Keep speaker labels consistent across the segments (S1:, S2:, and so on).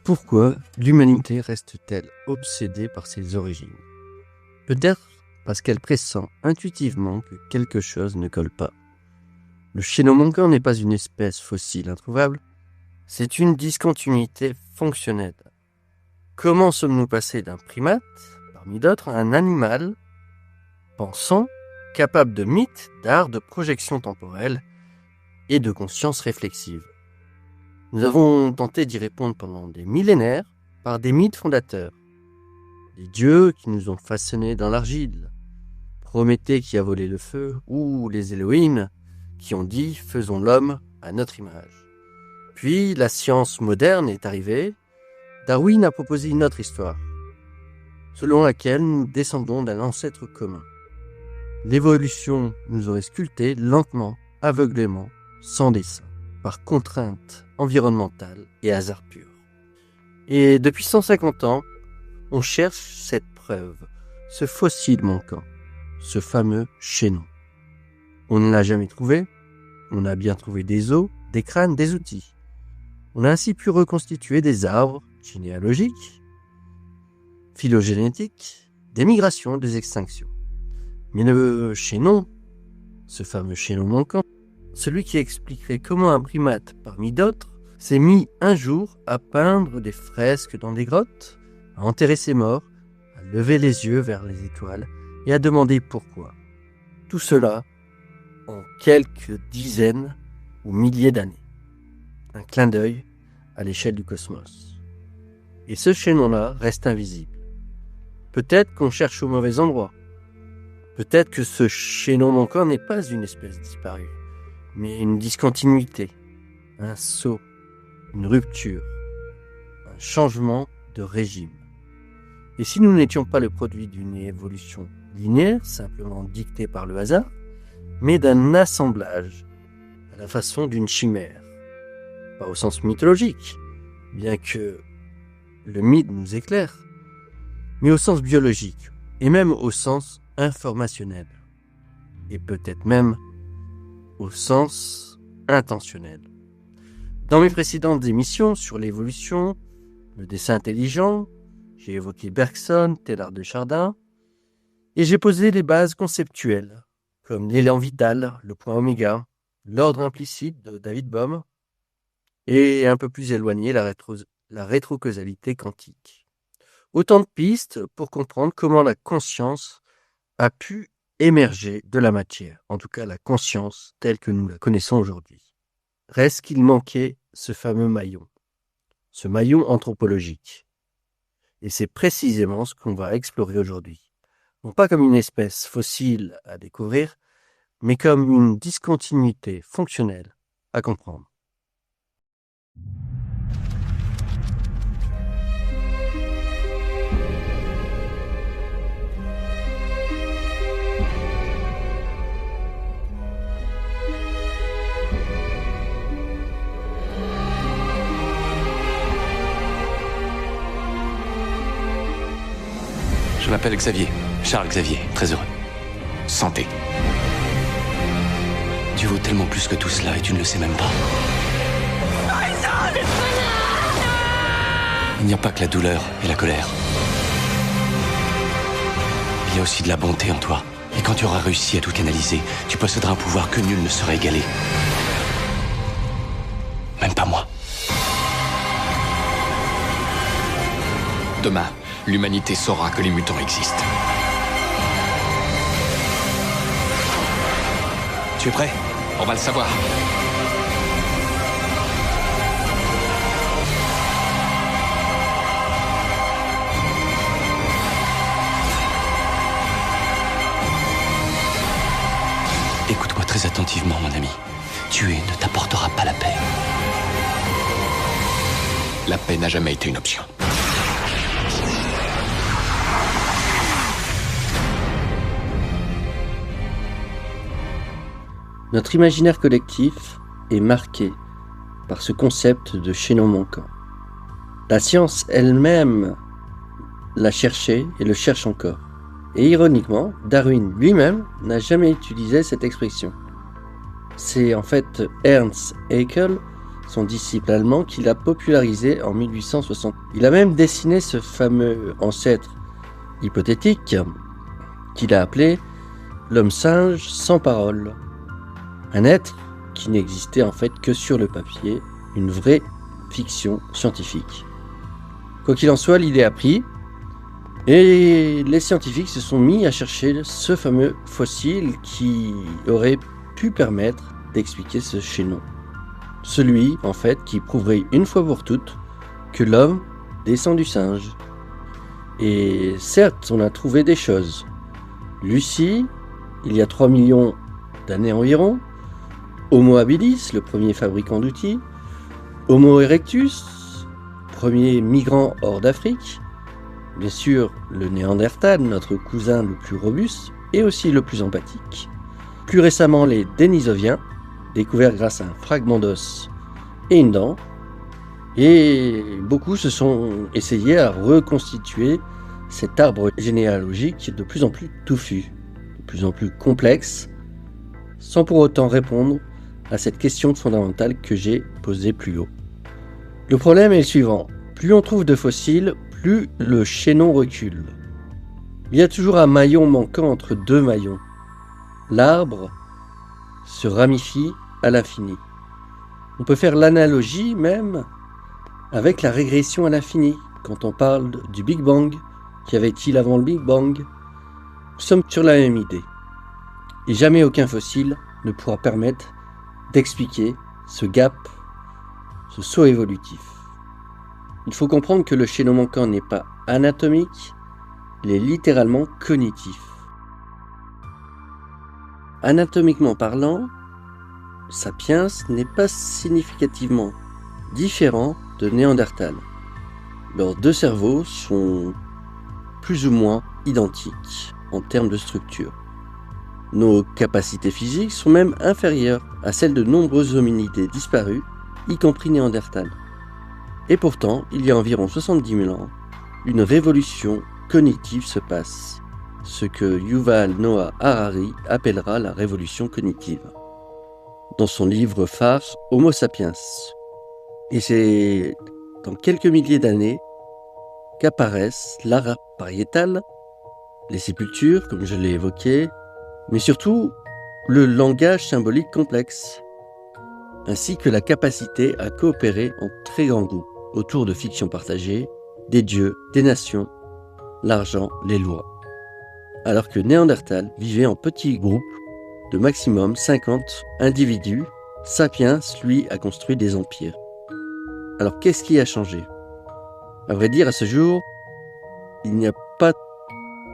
S1: Pourquoi l'humanité reste-t-elle obsédée par ses origines? Peut-être parce qu'elle pressent intuitivement que quelque chose ne colle pas. Le chénomanquant n'est pas une espèce fossile introuvable, c'est une discontinuité fonctionnelle. Comment sommes-nous passés d'un primate, parmi d'autres, à un animal pensant, capable de mythes, d'art, de projection temporelle et de conscience réflexive? Nous avons tenté d'y répondre pendant des millénaires par des mythes fondateurs. Des dieux qui nous ont façonnés dans l'argile, Prométhée qui a volé le feu, ou les Elohim qui ont dit « faisons l'homme à notre image ». Puis la science moderne est arrivée, Darwin a proposé une autre histoire, selon laquelle nous descendons d'un ancêtre commun. L'évolution nous aurait sculptés lentement, aveuglément, sans dessein, par contrainte environnementale et hasard pur. Et depuis 150 ans, on cherche cette preuve, ce fossile manquant, ce fameux chaînon. On ne l'a jamais trouvé, on a bien trouvé des os, des crânes, des outils. On a ainsi pu reconstituer des arbres généalogiques, phylogénétiques, des migrations, des extinctions. Mais le chaînon, ce fameux chaînon manquant, celui qui expliquerait comment un primate parmi d'autres s'est mis un jour à peindre des fresques dans des grottes, à enterrer ses morts, à lever les yeux vers les étoiles et à demander pourquoi. Tout cela en quelques dizaines ou milliers d'années. Un clin d'œil à l'échelle du cosmos. Et ce chaînon-là reste invisible. Peut-être qu'on cherche au mauvais endroit. Peut-être que ce chaînon manquant n'est pas une espèce disparue, mais une discontinuité, un saut, une rupture, un changement de régime. Et si nous n'étions pas le produit d'une évolution linéaire, simplement dictée par le hasard, mais d'un assemblage, à la façon d'une chimère, pas au sens mythologique, bien que le mythe nous éclaire, mais au sens biologique, et même au sens informationnel, et peut-être même au sens intentionnel. Dans mes précédentes émissions sur l'évolution, le dessin intelligent, j'ai évoqué Bergson, Teilhard de Chardin, et j'ai posé les bases conceptuelles, comme l'élan vital, le point oméga, l'ordre implicite de David Bohm, et un peu plus éloigné, la rétrocausalité quantique. Autant de pistes pour comprendre comment la conscience a pu émerger de la matière, en tout cas la conscience telle que nous la connaissons aujourd'hui. Reste qu'il manquait ce fameux maillon, ce maillon anthropologique. Et c'est précisément ce qu'on va explorer aujourd'hui. Non pas comme une espèce fossile à découvrir, mais comme une discontinuité fonctionnelle à comprendre.
S2: Je m'appelle Xavier, Charles Xavier, très heureux. Santé. Tu vaux tellement plus que tout cela et tu ne le sais même pas. Il n'y a pas que la douleur et la colère. Il y a aussi de la bonté en toi. Et quand tu auras réussi à tout canaliser, tu posséderas un pouvoir que nul ne saurait égaler. Même pas moi. Demain, l'humanité saura que les mutants existent. Tu es prêt? On va le savoir. Écoute-moi très attentivement, mon ami. Tuer ne t'apportera pas la paix. La paix n'a jamais été une option.
S1: Notre imaginaire collectif est marqué par ce concept de chaînon manquant. La science elle-même l'a cherché et le cherche encore. Et ironiquement, Darwin lui-même n'a jamais utilisé cette expression. C'est en fait Ernst Haeckel, son disciple allemand, qui l'a popularisé en 1860. Il a même dessiné ce fameux ancêtre hypothétique qu'il a appelé l'homme singe sans parole. Un être qui n'existait en fait que sur le papier, une vraie fiction scientifique. Quoi qu'il en soit, l'idée a pris, et les scientifiques se sont mis à chercher ce fameux fossile qui aurait pu permettre d'expliquer ce chaînon. Celui, en fait, qui prouverait une fois pour toutes que l'homme descend du singe. Et certes, on a trouvé des choses. Lucie, il y a 3 millions d'années environ. Homo habilis, le premier fabricant d'outils. Homo erectus, premier migrant hors d'Afrique. Bien sûr, le Néandertal, notre cousin le plus robuste et aussi le plus empathique. Plus récemment, les Denisoviens, découverts grâce à un fragment d'os et une dent. Et beaucoup se sont essayés à reconstituer cet arbre généalogique de plus en plus touffu, de plus en plus complexe, sans pour autant répondre à cette question fondamentale que j'ai posée plus haut. Le problème est le suivant. Plus on trouve de fossiles, plus le chaînon recule. Il y a toujours un maillon manquant entre deux maillons. L'arbre se ramifie à l'infini. On peut faire l'analogie même avec la régression à l'infini, quand on parle du Big Bang. Qu'y avait-il avant le Big Bang? Nous sommes sur la même idée. Et jamais aucun fossile ne pourra permettre d'expliquer ce gap, ce saut évolutif. Il faut comprendre que le chaînon manquant n'est pas anatomique, il est littéralement cognitif. Anatomiquement parlant, Sapiens n'est pas significativement différent de Néandertal. Leurs deux cerveaux sont plus ou moins identiques en termes de structure. Nos capacités physiques sont même inférieures à celles de nombreux hominidés disparus, y compris Néandertal. Et pourtant, il y a environ 70 000 ans, une révolution cognitive se passe, ce que Yuval Noah Harari appellera la révolution cognitive, dans son livre phare Homo sapiens. Et c'est dans quelques milliers d'années qu'apparaissent l'art pariétal, les sépultures, comme je l'ai évoqué, mais surtout le langage symbolique complexe, ainsi que la capacité à coopérer en très grand groupe autour de fictions partagées, des dieux, des nations, l'argent, les lois. Alors que Néandertal vivait en petits groupes de maximum 50 individus, Sapiens, lui, a construit des empires. Alors qu'est-ce qui a changé? À vrai dire, à ce jour, il n'y a pas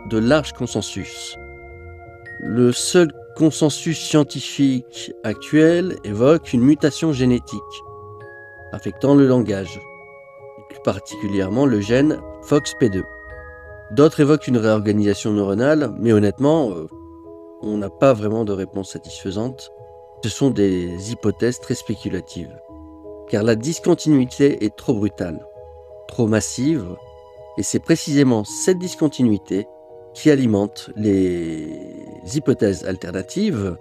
S1: de large consensus. Le seul consensus scientifique actuel évoque une mutation génétique affectant le langage, et plus particulièrement le gène FOXP2. D'autres évoquent une réorganisation neuronale, mais honnêtement, on n'a pas vraiment de réponse satisfaisante. Ce sont des hypothèses très spéculatives, car la discontinuité est trop brutale, trop massive, et c'est précisément cette discontinuité qui alimente les hypothèses alternatives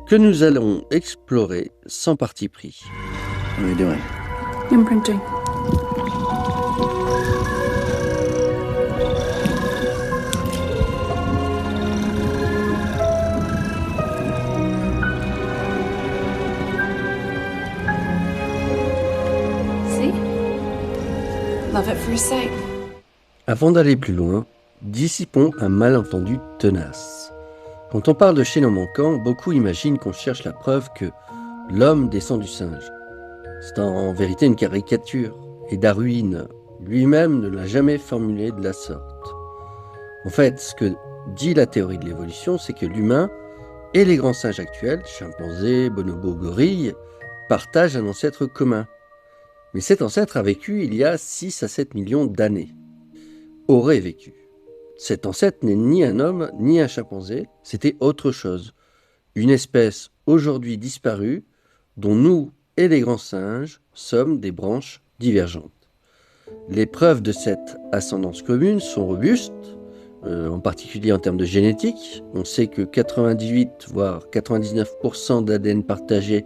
S1: que nous allons explorer sans parti pris.
S2: What are you doing?
S3: Imprinting. See? Love at first sight.
S1: Avant d'aller plus loin, dissipons un malentendu tenace. Quand on parle de chaînon manquant, beaucoup imaginent qu'on cherche la preuve que l'homme descend du singe. C'est en vérité une caricature, et Darwin lui-même ne l'a jamais formulé de la sorte. En fait, ce que dit la théorie de l'évolution, c'est que l'humain et les grands singes actuels, chimpanzés, bonobos, gorilles, partagent un ancêtre commun. Mais cet ancêtre a vécu il y a 6 à 7 millions d'années. Aurait vécu. Cet ancêtre n'est ni un homme ni un chimpanzé, c'était autre chose. Une espèce aujourd'hui disparue dont nous et les grands singes sommes des branches divergentes. Les preuves de cette ascendance commune sont robustes, en particulier en termes de génétique. On sait que 98 voire 99% d'ADN partagé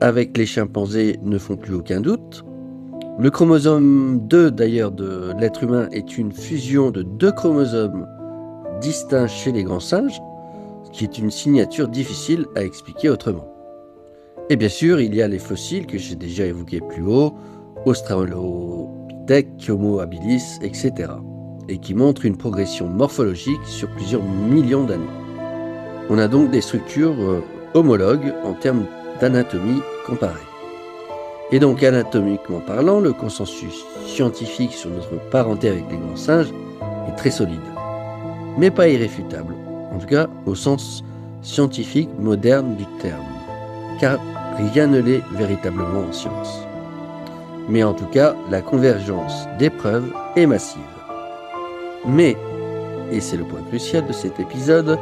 S1: avec les chimpanzés ne font plus aucun doute. Le chromosome 2 d'ailleurs de l'être humain est une fusion de 2 chromosomes distincts chez les grands singes, ce qui est une signature difficile à expliquer autrement. Et bien sûr, il y a les fossiles que j'ai déjà évoqués plus haut, Australopithèque, Homo habilis, etc. et qui montrent une progression morphologique sur plusieurs millions d'années. On a donc des structures homologues en termes d'anatomie comparée. Et donc, anatomiquement parlant, le consensus scientifique sur notre parenté avec les grands singes est très solide, mais pas irréfutable, en tout cas au sens scientifique moderne du terme, car rien ne l'est véritablement en science. Mais en tout cas, la convergence des preuves est massive. Mais, et c'est le point crucial de cet épisode,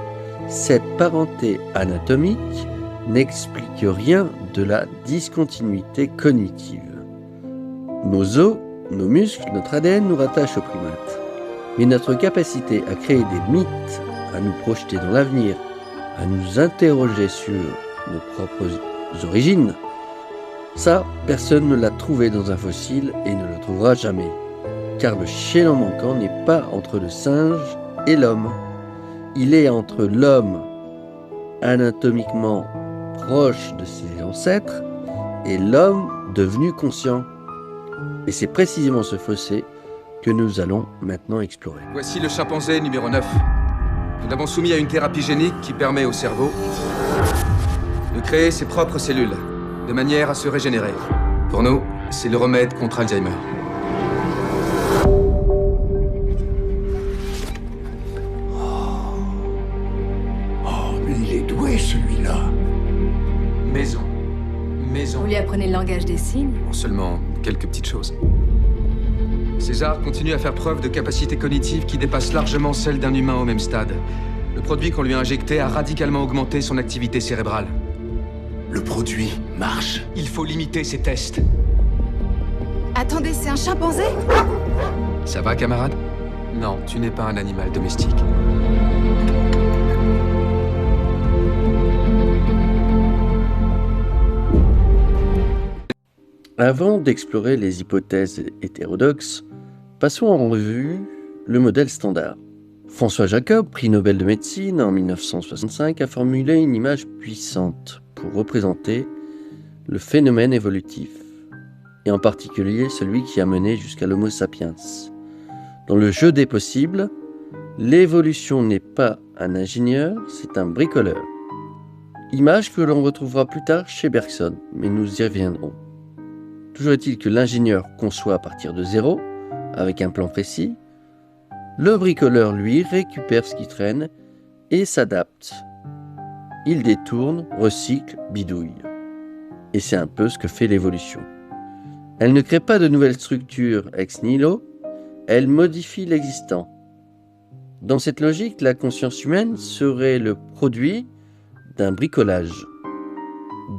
S1: cette parenté anatomique n'explique rien de la discontinuité cognitive. Nos os, nos muscles, notre ADN nous rattachent aux primates. Mais notre capacité à créer des mythes, à nous projeter dans l'avenir, à nous interroger sur nos propres origines, ça, personne ne l'a trouvé dans un fossile et ne le trouvera jamais. Car le chaînon manquant n'est pas entre le singe et l'homme. Il est entre l'homme anatomiquement proche de ses ancêtres et l'homme devenu conscient. Et c'est précisément ce fossé que nous allons maintenant explorer.
S4: Voici le chimpanzé numéro 9. Nous l'avons soumis à une thérapie génique qui permet au cerveau de créer ses propres cellules, de manière à se régénérer. Pour nous, c'est le remède contre Alzheimer.
S5: Mais il est doué, celui-là.
S4: Maison.
S3: Vous lui apprenez le langage des signes?
S4: Bon, seulement quelques petites choses. César continue à faire preuve de capacités cognitives qui dépassent largement celles d'un humain au même stade. Le produit qu'on lui a injecté a radicalement augmenté son activité cérébrale.
S5: Le produit marche.
S4: Il faut limiter ces tests.
S3: Attendez, c'est un chimpanzé?
S4: Ça va, camarade? Non, tu n'es pas un animal domestique.
S1: Avant d'explorer les hypothèses hétérodoxes, passons en revue le modèle standard. François Jacob, prix Nobel de médecine en 1965, a formulé une image puissante pour représenter le phénomène évolutif, et en particulier celui qui a mené jusqu'à l'Homo sapiens. Dans le jeu des possibles, l'évolution n'est pas un ingénieur, c'est un bricoleur. Image que l'on retrouvera plus tard chez Bergson, mais nous y reviendrons. Toujours est-il que l'ingénieur conçoit à partir de zéro, avec un plan précis. Le bricoleur, lui, récupère ce qui traîne et s'adapte. Il détourne, recycle, bidouille. Et c'est un peu ce que fait l'évolution. Elle ne crée pas de nouvelles structures ex nihilo, elle modifie l'existant. Dans cette logique, la conscience humaine serait le produit d'un bricolage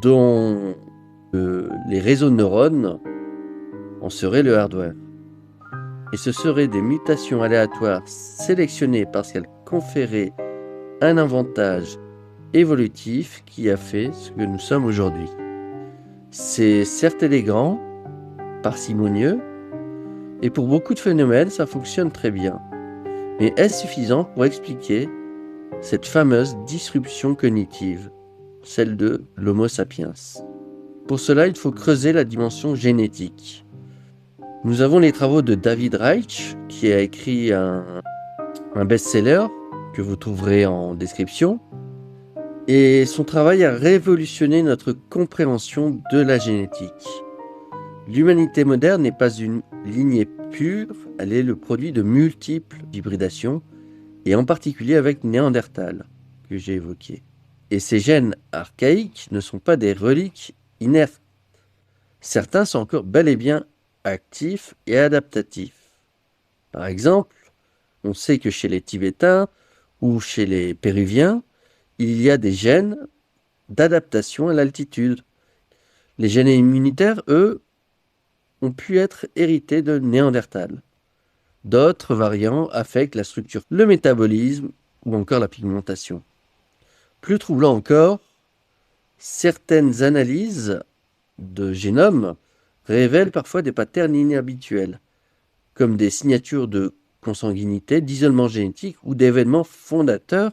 S1: dont les réseaux de neurones en seraient le hardware. Et ce seraient des mutations aléatoires sélectionnées parce qu'elles conféraient un avantage évolutif qui a fait ce que nous sommes aujourd'hui. C'est certes élégant, parcimonieux, et pour beaucoup de phénomènes, ça fonctionne très bien. Mais est-ce suffisant pour expliquer cette fameuse disruption cognitive, celle de l'Homo sapiens? Pour cela, il faut creuser la dimension génétique. Nous avons les travaux de David Reich, qui a écrit un best-seller que vous trouverez en description. Et son travail a révolutionné notre compréhension de la génétique. L'humanité moderne n'est pas une lignée pure, elle est le produit de multiples hybridations, et en particulier avec Néandertal, que j'ai évoqué. Et ces gènes archaïques ne sont pas des reliques inertes. Certains sont encore bel et bien actifs et adaptatifs. Par exemple, on sait que chez les Tibétains ou chez les Péruviens, il y a des gènes d'adaptation à l'altitude. Les gènes immunitaires, eux, ont pu être hérités de Néandertal. D'autres variants affectent la structure, le métabolisme ou encore la pigmentation. Plus troublant encore, certaines analyses de génome révèlent parfois des patterns inhabituels, comme des signatures de consanguinité, d'isolement génétique ou d'événements fondateurs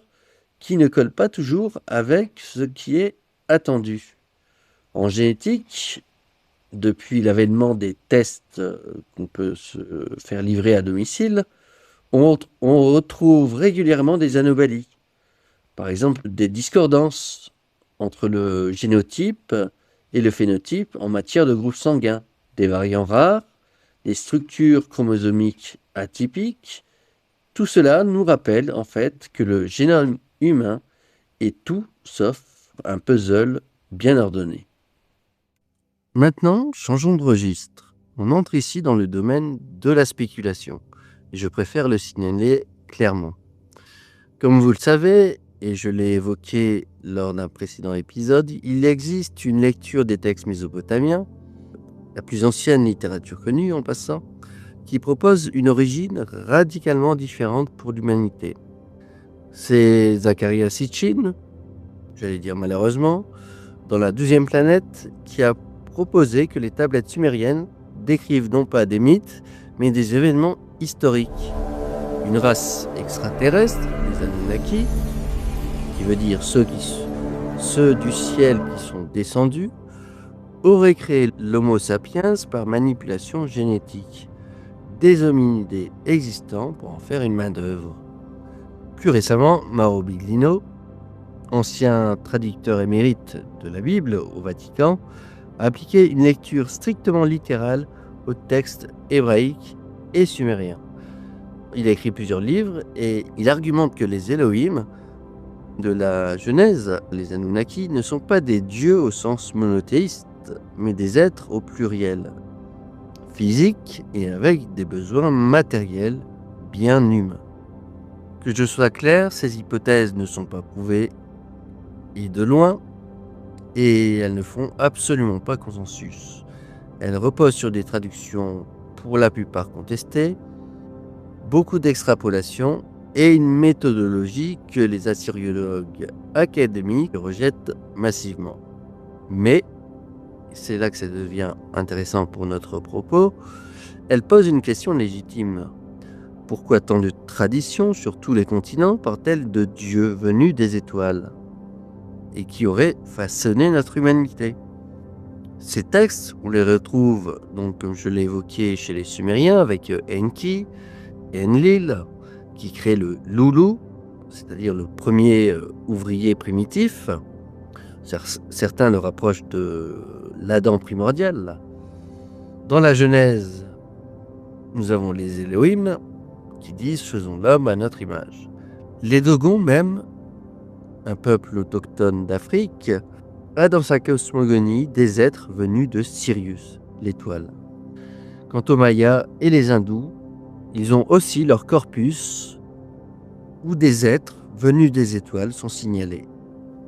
S1: qui ne collent pas toujours avec ce qui est attendu. En génétique, depuis l'avènement des tests qu'on peut se faire livrer à domicile, on retrouve régulièrement des anomalies. Par exemple, des discordances entre le génotype et le phénotype en matière de groupe sanguin, des variants rares, des structures chromosomiques atypiques. Tout cela nous rappelle en fait que le génome humain est tout sauf un puzzle bien ordonné. Maintenant, changeons de registre. On entre ici dans le domaine de la spéculation. Et je préfère le signaler clairement. Comme vous le savez, et je l'ai évoqué lors d'un précédent épisode, il existe une lecture des textes mésopotamiens, la plus ancienne littérature connue en passant, qui propose une origine radicalement différente pour l'humanité. C'est Zecharia Sitchin, j'allais dire malheureusement, dans la 12e planète, qui a proposé que les tablettes sumériennes décrivent non pas des mythes, mais des événements historiques. Une race extraterrestre, les Anunnaki, qui veut dire ceux du ciel qui sont descendus, auraient créé l'Homo sapiens par manipulation génétique, des hominidés existants pour en faire une main-d'œuvre. Plus récemment, Mauro Biglino, ancien traducteur émérite de la Bible au Vatican, a appliqué une lecture strictement littérale aux textes hébraïques et sumériens. Il a écrit plusieurs livres et il argumente que les Elohim de la Genèse, les Anunnaki, ne sont pas des dieux au sens monothéiste, mais des êtres au pluriel, physiques et avec des besoins matériels bien humains. Que je sois clair, ces hypothèses ne sont pas prouvées, et de loin, et elles ne font absolument pas consensus. Elles reposent sur des traductions pour la plupart contestées, beaucoup d'extrapolations et une méthodologie que les assyriologues académiques rejettent massivement. Mais, c'est là que ça devient intéressant pour notre propos, elles posent une question légitime. Pourquoi tant de traditions sur tous les continents parlent-elles de dieux venus des étoiles et qui auraient façonné notre humanité? Ces textes, on les retrouve, donc, comme je l'ai évoqué, chez les Sumériens avec Enki et Enlil, qui crée le Loulou, c'est-à-dire le premier ouvrier primitif. Certains le rapprochent de l'Adam primordial. Dans la Genèse, nous avons les Elohim qui disent « faisons l'homme à notre image ». Les Dogons même, un peuple autochtone d'Afrique, a dans sa cosmogonie des êtres venus de Sirius, l'étoile. Quant aux Mayas et les Hindous, ils ont aussi leur corpus où des êtres venus des étoiles sont signalés,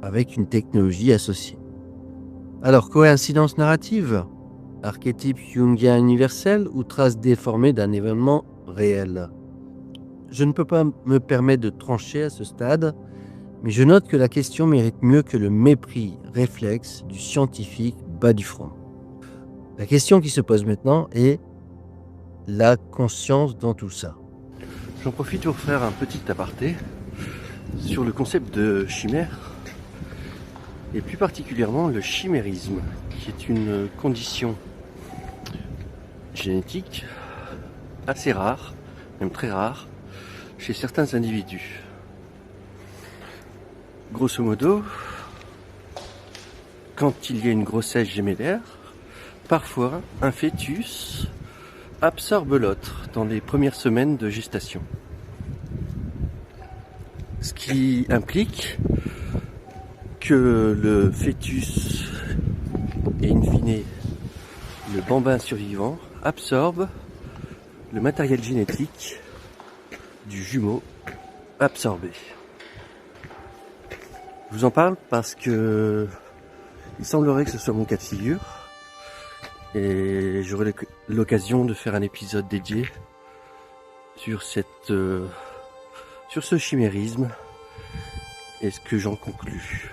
S1: avec une technologie associée. Alors, coïncidence narrative, archétype jungien universel ou trace déformée d'un événement réel? Je ne peux pas me permettre de trancher à ce stade, mais je note que la question mérite mieux que le mépris réflexe du scientifique bas du front. La question qui se pose maintenant est la conscience dans tout ça. J'en profite pour faire un petit aparté sur le concept de chimère, et plus particulièrement le chimérisme, qui est une condition génétique assez rare, même très rare, chez certains individus. Grosso modo, quand il y a une grossesse gémellaire, parfois un fœtus absorbe l'autre dans les premières semaines de gestation. Ce qui implique que le fœtus et in fine le bambin survivant absorbe le matériel génétique du jumeau absorbé. Je vous en parle parce que il semblerait que ce soit mon cas de figure et j'aurai l'occasion de faire un épisode dédié sur ce chimérisme et ce que j'en conclus.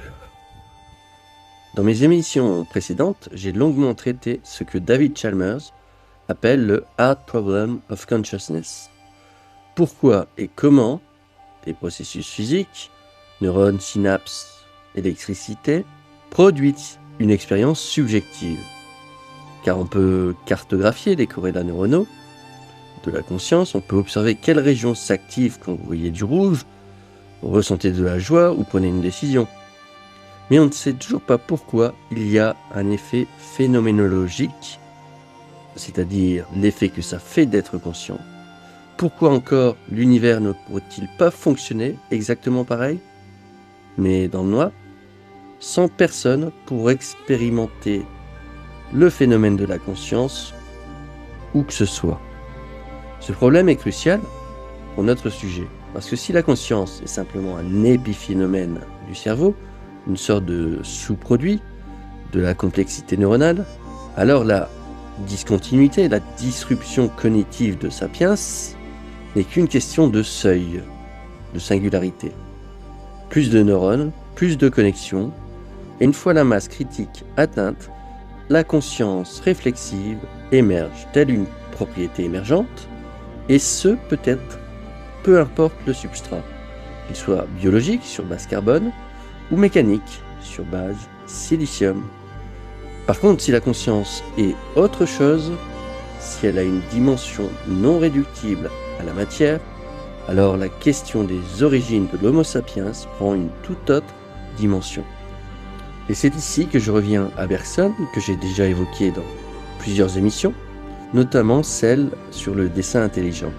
S1: Dans mes émissions précédentes, j'ai longuement traité ce que David Chalmers appelle le Hard Problem of Consciousness. Pourquoi et comment des processus physiques, neurones, synapses, électricité, produisent une expérience subjective. Car on peut cartographier les corrélats neuronaux de la conscience, on peut observer quelles régions s'activent quand vous voyez du rouge, vous ressentez de la joie ou prenez une décision. Mais on ne sait toujours pas pourquoi il y a un effet phénoménologique, c'est-à-dire l'effet que ça fait d'être conscient. Pourquoi encore l'univers ne pourrait-il pas fonctionner exactement pareil, mais dans le noir, sans personne pour expérimenter le phénomène de la conscience, où que ce soit. Ce problème est crucial pour notre sujet, parce que si la conscience est simplement un épiphénomène du cerveau, une sorte de sous-produit de la complexité neuronale, alors la discontinuité, la disruption cognitive de Sapiens n'est qu'une question de seuil, de singularité. Plus de neurones, plus de connexions, et une fois la masse critique atteinte, la conscience réflexive émerge telle une propriété émergente, et ce peut-être peu importe le substrat, qu'il soit biologique sur base carbone ou mécanique sur base silicium. Par contre, si la conscience est autre chose, si elle a une dimension non réductible à la matière, alors la question des origines de l'Homo sapiens prend une toute autre dimension. Et c'est ici que je reviens à Bergson, que j'ai déjà évoqué dans plusieurs émissions, notamment celle sur le dessin intelligent.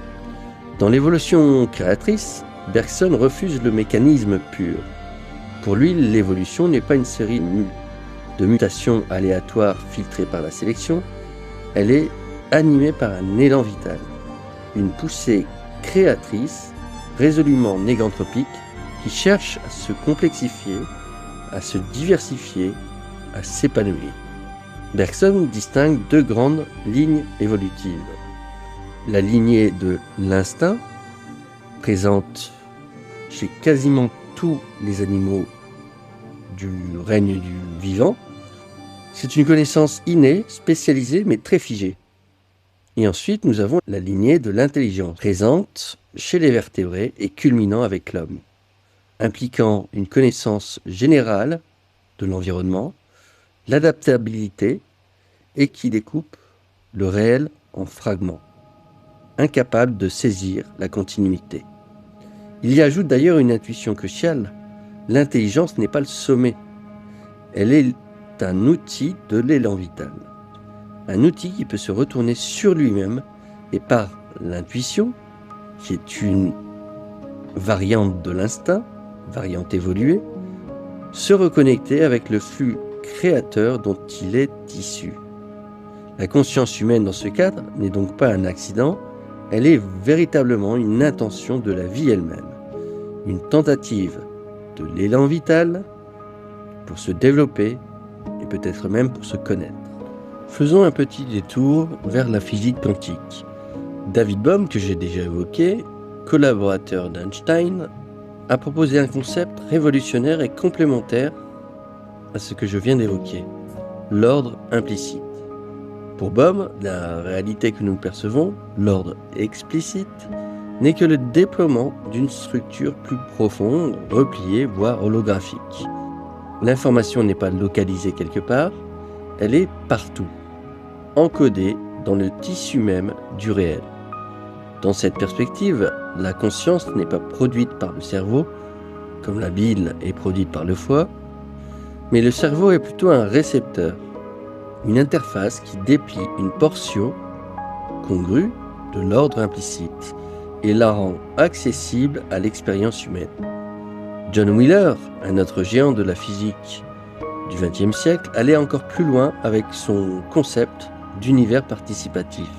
S1: Dans l'évolution créatrice, Bergson refuse le mécanisme pur. Pour lui, l'évolution n'est pas une série de mutations aléatoires filtrées par la sélection, elle est animée par un élan vital, une poussée créatrice résolument négantropique qui cherche à se complexifier, à se diversifier, à s'épanouir. Bergson distingue deux grandes lignes évolutives. La lignée de l'instinct, présente chez quasiment tous les animaux du règne du vivant. C'est une connaissance innée, spécialisée, mais très figée. Et ensuite, nous avons la lignée de l'intelligence, présente chez les vertébrés et culminant avec l'homme, impliquant une connaissance générale de l'environnement, l'adaptabilité et qui découpe le réel en fragments, incapable de saisir la continuité. Il y ajoute d'ailleurs une intuition cruciale. L'intelligence n'est pas le sommet. Elle est un outil de l'élan vital. Un outil qui peut se retourner sur lui-même et par l'intuition, qui est une variante de l'instinct, variante évoluée, se reconnecter avec le flux créateur dont il est issu. La conscience humaine dans ce cadre n'est donc pas un accident, elle est véritablement une intention de la vie elle-même, une tentative de l'élan vital pour se développer et peut-être même pour se connaître. Faisons un petit détour vers la physique quantique. David Bohm, que j'ai déjà évoqué, collaborateur d'Einstein, a proposé un concept révolutionnaire et complémentaire à ce que je viens d'évoquer, l'ordre implicite. Pour Bohm, la réalité que nous percevons, l'ordre explicite, n'est que le déploiement d'une structure plus profonde, repliée, voire holographique. L'information n'est pas localisée quelque part, elle est partout, encodée dans le tissu même du réel. Dans cette perspective, la conscience n'est pas produite par le cerveau, comme la bile est produite par le foie, mais le cerveau est plutôt un récepteur, une interface qui déplie une portion congrue de l'ordre implicite et la rend accessible à l'expérience humaine. John Wheeler, un autre géant de la physique du XXe siècle, allait encore plus loin avec son concept d'univers participatif.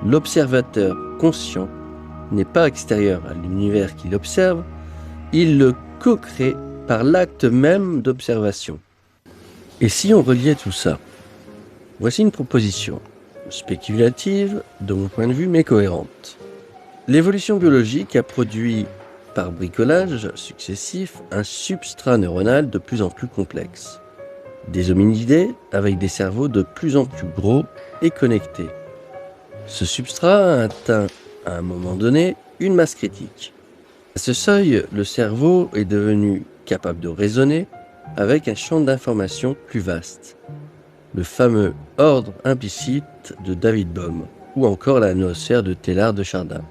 S1: L'observateur conscient n'est pas extérieur à l'univers qu'il observe, il le co-crée par l'acte même d'observation. Et si on reliait tout ça? Voici une proposition, spéculative de mon point de vue, mais cohérente. L'évolution biologique a produit, par bricolage successif, un substrat neuronal de plus en plus complexe. des hominidés avec des cerveaux de plus en plus gros et connectés. Ce substrat a atteint à un moment donné une masse critique. À ce seuil, le cerveau est devenu capable de raisonner avec un champ d'information plus vaste. Le fameux ordre implicite de David Bohm ou encore la noosphère de Teilhard de Chardin.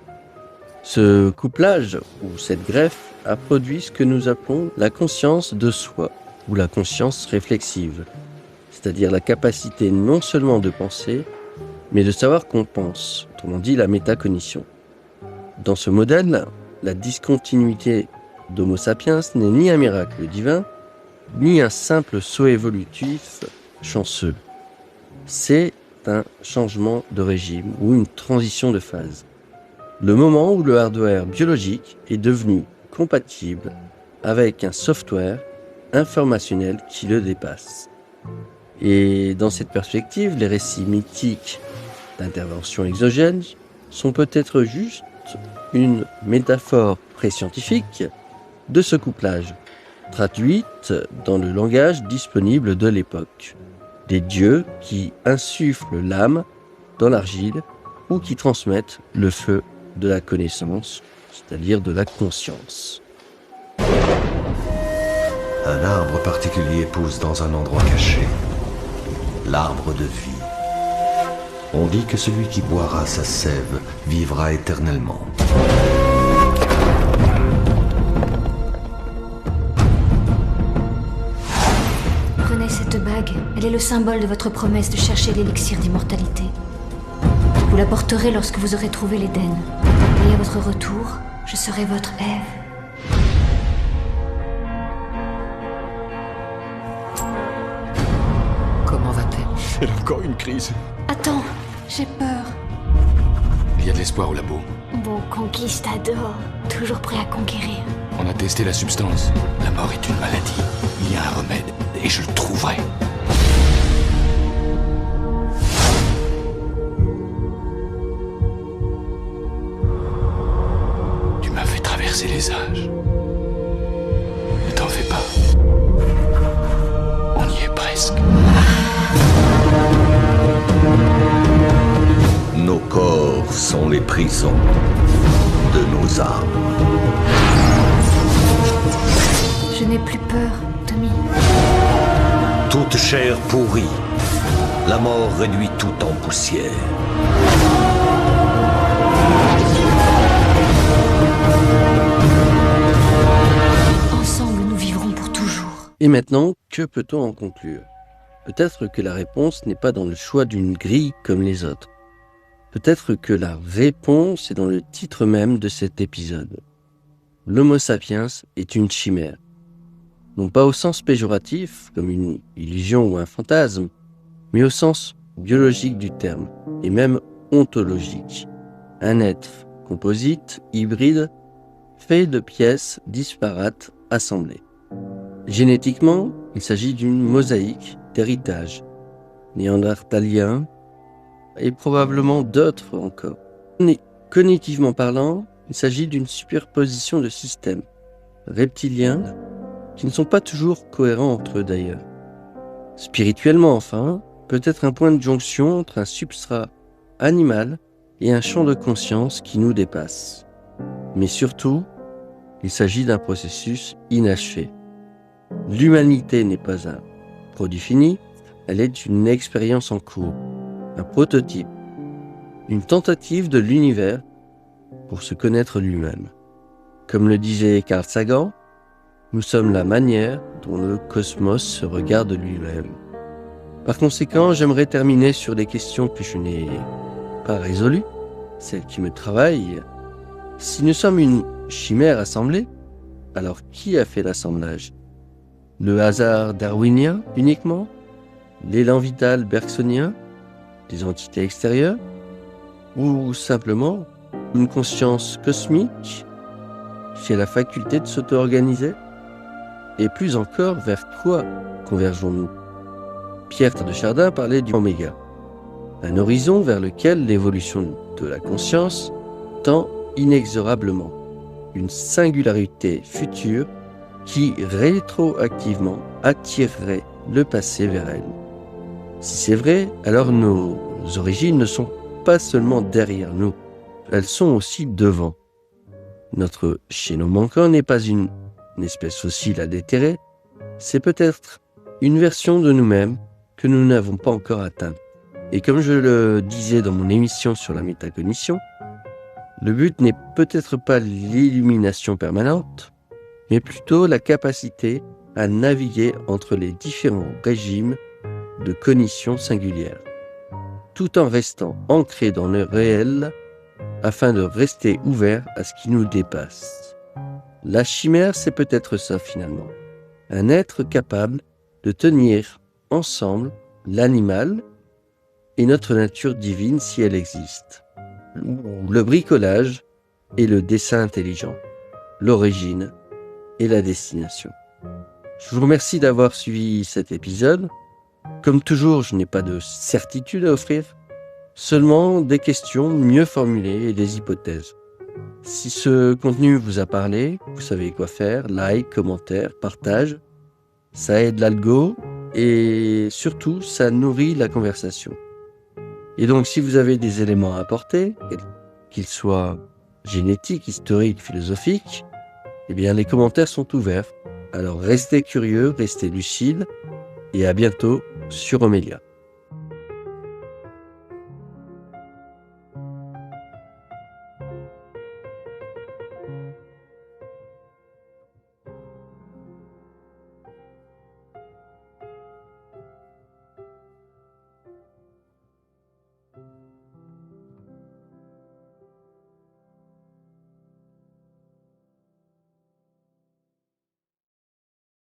S1: Ce couplage ou cette greffe a produit ce que nous appelons la conscience de soi ou la conscience réflexive, c'est-à-dire la capacité non seulement de penser, mais de savoir qu'on pense, autrement dit la métacognition. Dans ce modèle, la discontinuité d'Homo sapiens n'est ni un miracle divin, ni un simple saut évolutif chanceux. C'est un changement de régime ou une transition de phase. Le moment où le hardware biologique est devenu compatible avec un software informationnel qui le dépasse. Et dans cette perspective, les récits mythiques d'interventions exogènes sont peut-être juste une métaphore pré-scientifique de ce couplage, traduite dans le langage disponible de l'époque. Des dieux qui insufflent l'âme dans l'argile ou qui transmettent le feu de la connaissance, c'est-à-dire de la conscience.
S6: Un arbre particulier pousse dans un endroit caché. L'arbre de vie. On dit que celui qui boira sa sève vivra éternellement.
S7: Prenez cette bague. Elle est le symbole de votre promesse de chercher l'élixir d'immortalité. Vous la porterez lorsque vous aurez trouvé l'Éden. Et à votre retour, je serai votre Ève.
S8: Comment va-t-elle?
S2: Elle a encore une crise.
S7: Attends, j'ai peur.
S2: Il y a de l'espoir au labo.
S7: Bon conquistador, toujours prêt à conquérir.
S2: On a testé la substance. La mort est une maladie. Il y a un remède, et je le trouverai. Tu m'as fait traverser les âges. Ne t'en fais pas. On y est presque.
S6: Nos corps sont les prisons de nos âmes.
S7: Je n'ai plus peur, Tommy.
S6: Toute chair pourrie, la mort réduit tout en poussière.
S7: Ensemble, nous vivrons pour toujours.
S1: Et maintenant, que peut-on en conclure? Peut-être que la réponse n'est pas dans le choix d'une grille comme les autres. Peut-être que la réponse est dans le titre même de cet épisode. L'Homo sapiens est une chimère. Non pas au sens péjoratif, comme une illusion ou un fantasme, mais au sens biologique du terme, et même ontologique. Un être composite, hybride, fait de pièces disparates assemblées. Génétiquement, il s'agit d'une mosaïque d'héritage, néandertalien, et probablement d'autres encore. Cognitivement parlant, il s'agit d'une superposition de systèmes reptiliens qui ne sont pas toujours cohérents entre eux d'ailleurs. Spirituellement enfin, peut-être un point de jonction entre un substrat animal et un champ de conscience qui nous dépasse. Mais surtout, il s'agit d'un processus inachevé. L'humanité n'est pas un produit fini, elle est une expérience en cours, un prototype, une tentative de l'univers pour se connaître lui-même. Comme le disait Carl Sagan, nous sommes la manière dont le cosmos se regarde lui-même. Par conséquent, j'aimerais terminer sur des questions que je n'ai pas résolues, celles qui me travaillent. Si nous sommes une chimère assemblée, alors qui a fait l'assemblage? Le hasard darwinien uniquement? L'élan vital bergsonien? Des entités extérieures? Ou simplement une conscience cosmique qui a la faculté de s'auto-organiser? Et plus encore, vers quoi convergeons-nous? Pierre de Chardin parlait du oméga, un horizon vers lequel l'évolution de la conscience tend inexorablement, une singularité future qui rétroactivement attirerait le passé vers elle. Si c'est vrai, alors nos origines ne sont pas seulement derrière nous, elles sont aussi devant. Notre chaînon manquant n'est pas une espèce fossile à déterrer, c'est peut-être une version de nous-mêmes que nous n'avons pas encore atteinte. Et comme je le disais dans mon émission sur la métacognition, le but n'est peut-être pas l'illumination permanente, mais plutôt la capacité à naviguer entre les différents régimes de cognition singulière, tout en restant ancré dans le réel afin de rester ouvert à ce qui nous dépasse. La chimère, c'est peut-être ça finalement. Un être capable de tenir ensemble l'animal et notre nature divine si elle existe. Le bricolage et le dessin intelligent, l'origine et la destination. Je vous remercie d'avoir suivi cet épisode. Comme toujours, je n'ai pas de certitude à offrir, seulement des questions mieux formulées et des hypothèses. Si ce contenu vous a parlé, vous savez quoi faire, like, commentaire, partage. Ça aide l'algo et surtout, ça nourrit la conversation. Et donc, si vous avez des éléments à apporter, qu'ils soient génétiques, historiques, philosophiques, eh bien, les commentaires sont ouverts. Alors, restez curieux, restez lucides et à bientôt sur Omélia.